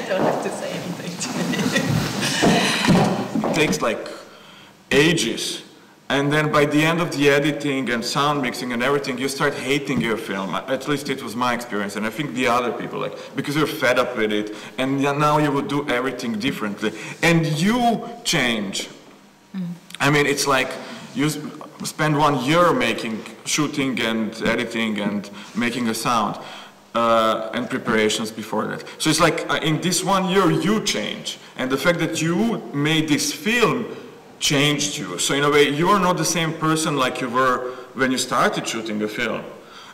don't have to say anything to me. It takes like ages. And then by the end of the editing and sound mixing and everything, you start hating your film. At least it was my experience, and I think the other people, like, because you're fed up with it, and now you would do everything differently. And you change. I mean, it's like you spend 1 year shooting and editing and making a sound, and preparations before that. So it's like, in this 1 year, you change. And the fact that you made this film changed you. So in a way, you are not the same person like you were when you started shooting the film.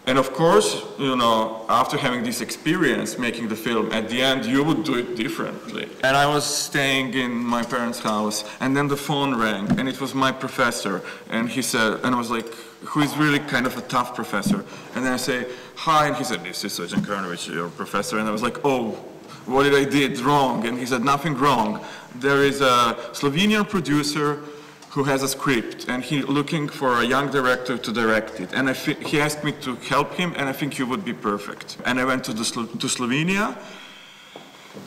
And of course, you know, after having this experience making the film, at the end you would do it differently. And I was staying in my parents' house, and then the phone rang, and it was my professor, and he said, and I was like, who is really kind of a tough professor. And then I say, hi, and he said, this is ZURICH Arsenijevic, your professor. And I was like, oh, what did I did wrong? And he said, nothing wrong. There is a Slovenian producer who has a script, and he's looking for a young director to direct it. And he asked me to help him, and I think you would be perfect. And I went to Slovenia.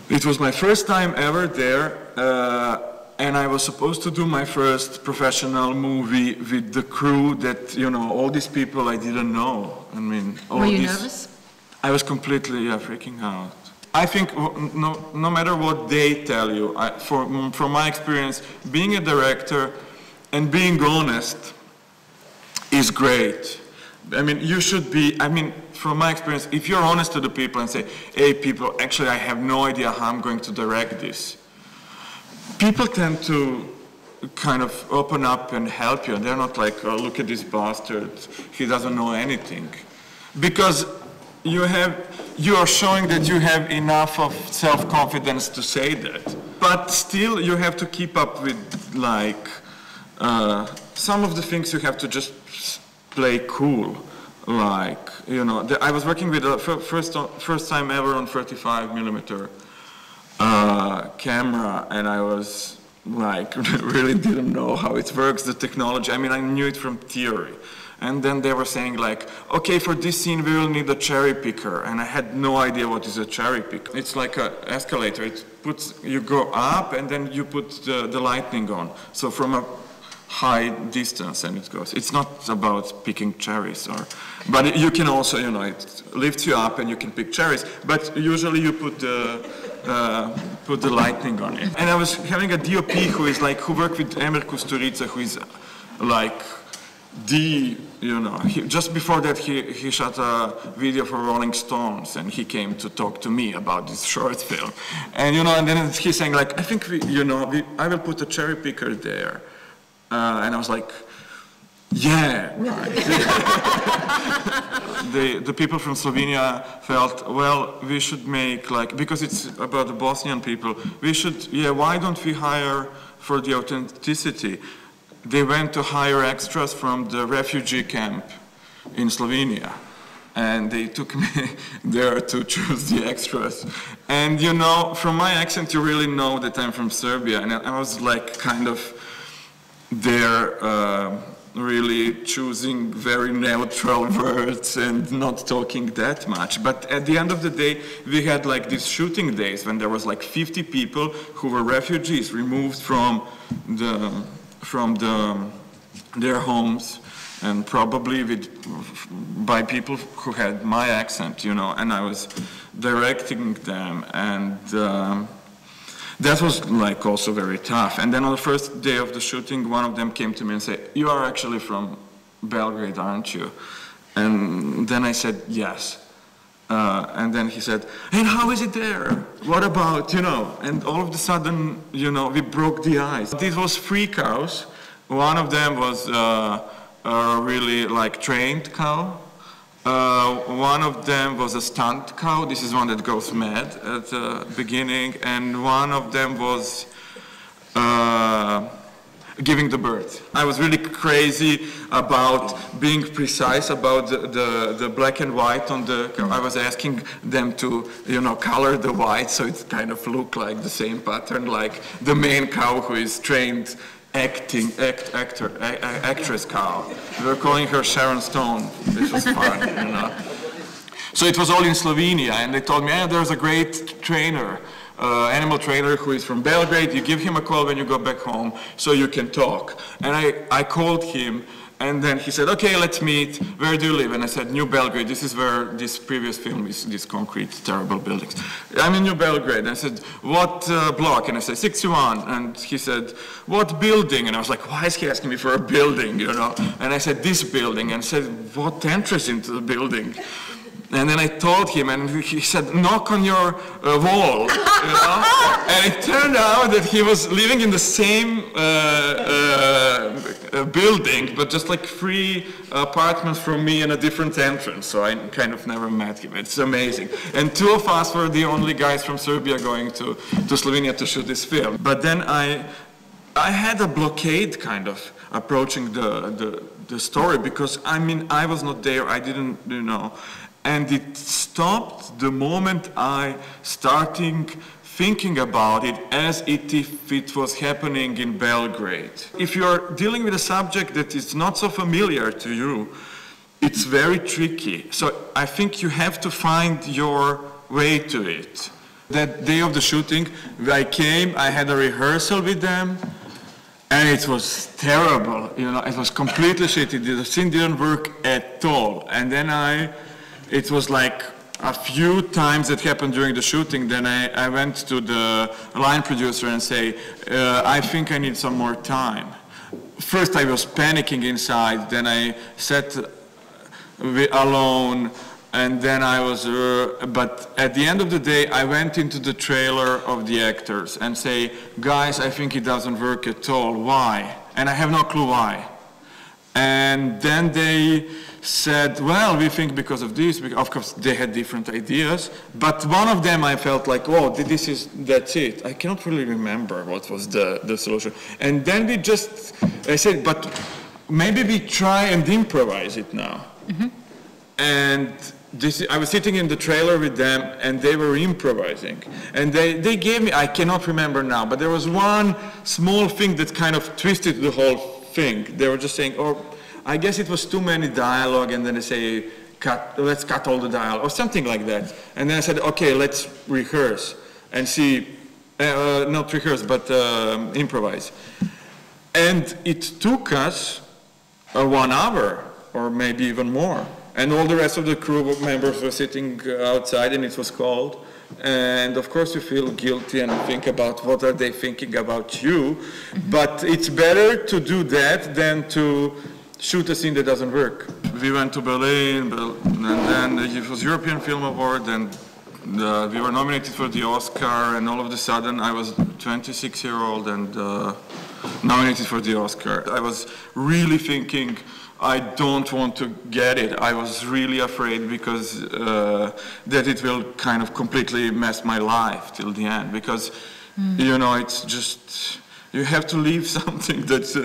It was my first time ever there, and I was supposed to do my first professional movie with the crew that, you know, all these people I didn't know. I mean, all Were you nervous? I was completely freaking out. I think no matter what they tell you, from my experience, being a director and being honest is great. I mean, you should be, I mean, from my experience, if you're honest to the people and say, hey people, actually I have no idea how I'm going to direct this, people tend to kind of open up and help you, and they're not like, oh, look at this bastard, he doesn't know anything. Because you are showing that you have enough of self-confidence to say that. But still, you have to keep up with, like, some of the things you have to just play cool. Like, you know, I was working with a first time ever on 35mm camera, and I was, like, really didn't know how it works, the technology. I mean, I knew it from theory. And then they were saying like, okay, for this scene we will need a cherry picker. And I had no idea what is a cherry picker. It's like an escalator. You go up and then you put the lightning on. So from a high distance and it goes. It's not about picking cherries, but you can also, you know, it lifts you up and you can pick cherries. But usually you put the lightning on it. And I was having a DOP who worked with Emir Kusturica, who is like, you know, just before that he shot a video for Rolling Stones, and he came to talk to me about this short film. And, you know, and then he's saying like, I think I will put a cherry picker there. And I was like, yeah, right. The people from Slovenia felt, well, we should make like, because it's about the Bosnian people, we should, yeah, why don't we hire for the authenticity? They went to hire extras from the refugee camp in Slovenia. And they took me there to choose the extras. And you know, from my accent, you really know that I'm from Serbia. And I was like kind of there really choosing very neutral words and not talking that much. But at the end of the day, we had like these shooting days when there was like 50 people who were refugees removed from their homes, and probably by people who had my accent, you know, and I was directing them, and that was like also very tough. And then on the first day of the shooting, one of them came to me and said, you are actually from Belgrade, aren't you? And then I said, yes. And then he said, and how is it there? What about, you know? And all of a sudden, you know, we broke the ice. This was 3 cows. One of them was a really like trained cow. One of them was a stunt cow. This is one that goes mad at the beginning. And one of them was giving the birth. I was really crazy about being precise about the black and white on the cow. I was asking them to, you know, color the white so it kind of looked like the same pattern like the main cow who is trained actress cow. We were calling her Sharon Stone, which was fun, you know. So it was all in Slovenia, and they told me, there's a great trainer animal trainer who is from Belgrade. You give him a call when you go back home so you can talk. And I called him, and then he said, okay, let's meet. Where do you live? And I said, New Belgrade. This is where this previous film is, these concrete, terrible buildings. I'm in New Belgrade. And I said, what block? And I said, 61. And he said, what building? And I was like, why is he asking me for a building, you know? And I said, this building. And I said, what entrance into the building? And then I told him, and he said, knock on your wall, you know? And it turned out that he was living in the same building, but just like 3 apartments from me and a different entrance. So I kind of never met him. It's amazing. And 2 of us were the only guys from Serbia going to Slovenia to shoot this film. But then I had a blockade kind of approaching the story, because I mean, I was not there, I didn't, you know. And it stopped the moment I started thinking about it as if it was happening in Belgrade. If you're dealing with a subject that is not so familiar to you, it's very tricky. So I think you have to find your way to it. That day of the shooting, I came, I had a rehearsal with them, and it was terrible. You know, it was completely shitty. The scene didn't work at all. And then it was like a few times that happened during the shooting, then I went to the line producer and say, I think I need some more time. First I was panicking inside, then I sat alone, and then I was, but at the end of the day I went into the trailer of the actors and say, guys, I think it doesn't work at all, why? And I have no clue why. And then they said, well, we think because of this. Of course, they had different ideas. But one of them, I felt like, oh, that's it. I cannot really remember what was the solution. And then I said, but maybe we try and improvise it now. Mm-hmm. And I was sitting in the trailer with them, and they were improvising. And they gave me, I cannot remember now, but there was one small thing that kind of twisted the whole thing. They were just saying, oh, I guess it was too many dialogue, and then they say, let's cut all the dialogue, or something like that. And then I said, okay, let's rehearse and see, not rehearse, but improvise. And it took us 1 hour, or maybe even more. And all the rest of the crew members were sitting outside, and it was cold. And of course you feel guilty and think about what are they thinking about you. Mm-hmm. But it's better to do that than to shoot a scene that doesn't work. We went to Berlin, and then it was European Film Award, and we were nominated for the Oscar, and all of a sudden I was 26-year-old and nominated for the Oscar. I was really thinking, I don't want to get it. I was really afraid because that it will kind of completely mess my life till the end, because you know, it's just, you have to leave something that's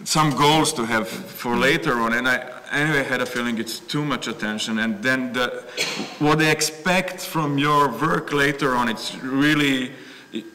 some goals to have for later on, and I anyway had a feeling it's too much attention, and then what they expect from your work later on, it's really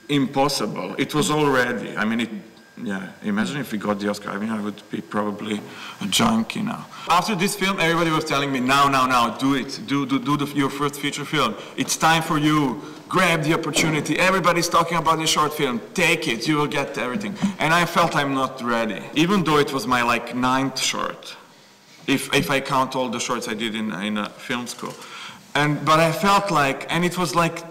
impossible. It was already, I mean, yeah, imagine if we got the Oscar. I mean, I would be probably a junkie now. After this film, everybody was telling me, now, do it. Do your first feature film. It's time for you. Grab the opportunity. Everybody's talking about the short film. Take it. You will get everything. And I felt I'm not ready. Even though it was my, like, 9th short. If I count all the shorts I did in a film school. But I felt like, and it was like,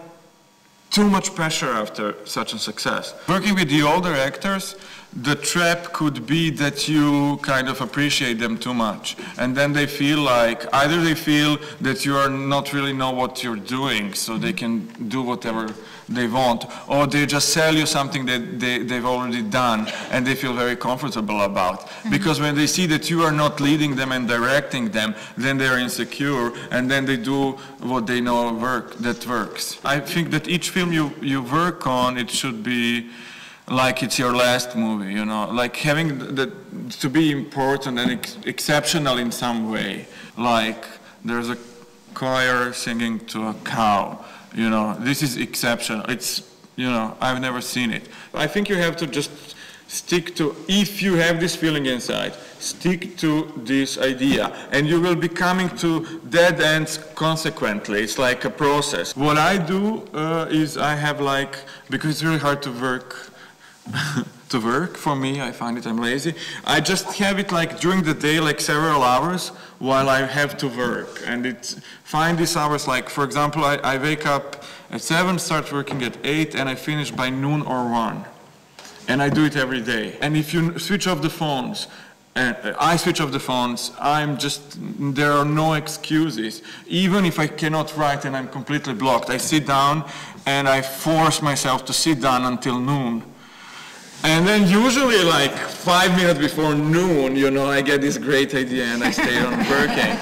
too much pressure after such a success. Working with the older actors, the trap could be that you kind of appreciate them too much. And then they feel like, either they feel that you are not really know what you're doing, so they can do whatever they want, or they just sell you something that they've already done and they feel very comfortable about. Mm-hmm. Because when they see that you are not leading them and directing them, then they're insecure, and then they do what they know that works. I think that each film you work on, it should be like it's your last movie, you know, like having to be important and exceptional in some way. Like there's a choir singing to a cow. You know, this is exceptional. It's, you know, I've never seen it. I think you have to just Stick to, if you have this feeling inside, stick to this idea, and you will be coming to dead ends consequently. It's like a process. What I do is I have like, because it's really hard to work, to work for me, I find it, I'm lazy. I just have it like during the day, like several hours while I have to work. And find these hours, like for example, I wake up at 7, start working at 8, and I finish by noon or 1. And I do it every day. And if you switch off the phones, I switch off the phones, there are no excuses. Even if I cannot write and I'm completely blocked, I sit down and I force myself to sit down until noon. And then usually like 5 minutes before noon, you know, I get this great idea and I stay on working.